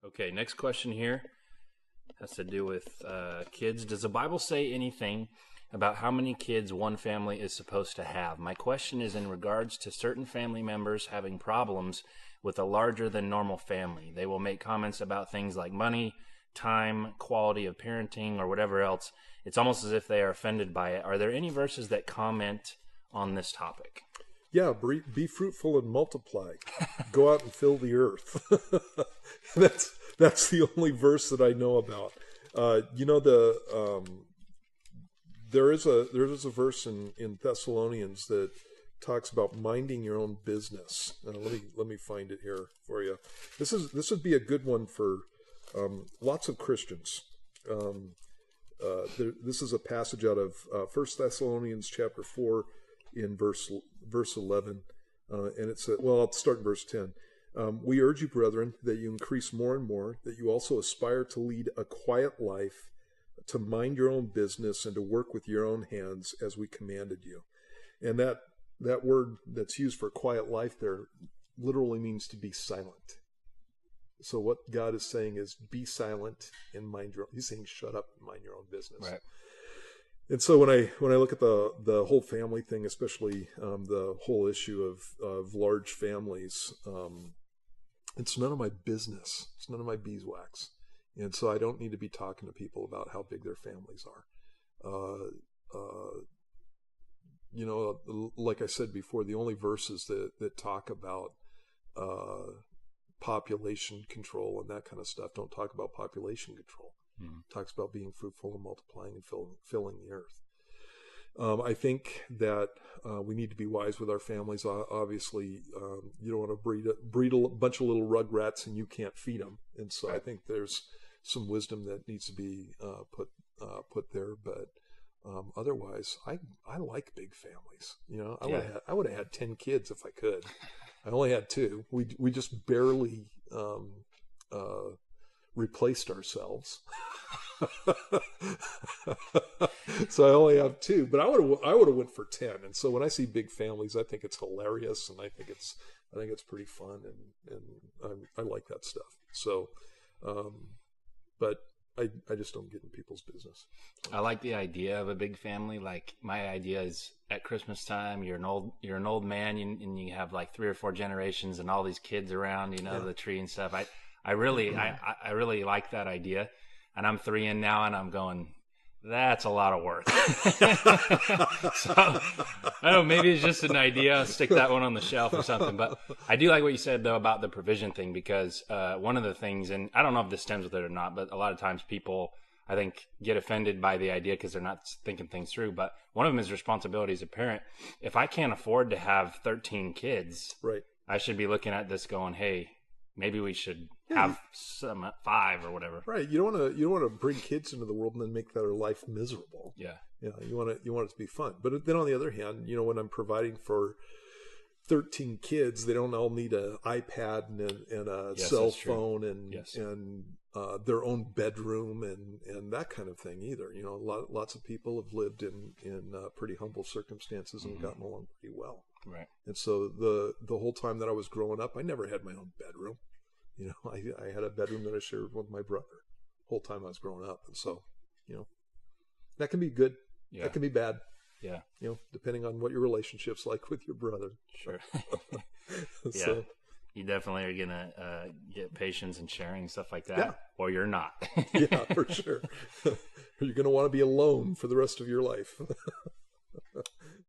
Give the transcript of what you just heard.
Okay, next question here has to do with kids. Does the Bible say anything about how many kids one family is supposed to have? My question is in regards to certain family members having problems with a larger than normal family. They will make comments about things like money, time, quality of parenting, or whatever else. It's almost as if they are offended by it. Are there any verses that comment on this topic? Yeah, be fruitful and multiply. Go out and fill the earth. That's the only verse that I know about. There is a verse in Thessalonians that talks about minding your own business. Let me find it here for you. This would be a good one for lots of Christians. This is a passage out of 1 Thessalonians chapter 4 in verse 11, and it said, well, I'll start in verse 10. We urge you, brethren, that you increase more and more, that you also aspire to lead a quiet life, to mind your own business, and to work with your own hands as we commanded you. And that word that's used for quiet life there literally means to be silent. So what God is saying is be silent and mind your own. He's saying shut up and mind your own business. Right. And so when I look at the whole family thing, especially the whole issue of large families, it's none of my business. It's none of my beeswax. And so I don't need to be talking to people about how big their families are. Like I said before, the only verses that talk about population control and that kind of stuff don't talk about population control. Talks about being fruitful and multiplying and filling the earth. I think that we need to be wise with our families. Obviously, you don't want to breed a bunch of little rugrats and you can't feed them. And so I think there's some wisdom that needs to be put there. But otherwise, I like big families. I would have had 10 kids if I could. I only had 2. We just barely replaced ourselves. So I only have 2, but I would have went for 10. And so when I see big families, I think it's hilarious, and I think it's pretty fun, and I like that stuff. So, but I just don't get in people's business. I like the idea of a big family. Like my idea is at Christmas time, you're an old man, and you have like 3 or 4 generations and all these kids around, the tree and stuff. I really like that idea, and I'm 3 in now, and I'm going, that's a lot of work. So I don't know, maybe it's just an idea. I'll stick that one on the shelf or something. But I do like what you said though about the provision thing, because one of the things, and I don't know if this stems with it or not, but a lot of times people, I think, get offended by the idea because they're not thinking things through. But one of them is responsibility as a parent. If I can't afford to have 13 kids, right, I should be looking at this going, hey, maybe we should have some 5 or whatever. Right. You don't want to bring kids into the world and then make their life miserable. Yeah. You want it to be fun. But then on the other hand, when I'm providing for 13 kids, they don't all need an iPad and a cell phone and their own bedroom and that kind of thing either. Lots of people have lived in pretty humble circumstances and gotten along pretty well. Right. And so the whole time that I was growing up, I never had my own bedroom. I had a bedroom that I shared with my brother the whole time I was growing up. And so, that can be good. Yeah. That can be bad. Yeah. Depending on what your relationship's like with your brother. Sure. Yeah. You definitely are going to get patience and sharing stuff like that, or you're not. Yeah, for sure. You're going to want to be alone for the rest of your life.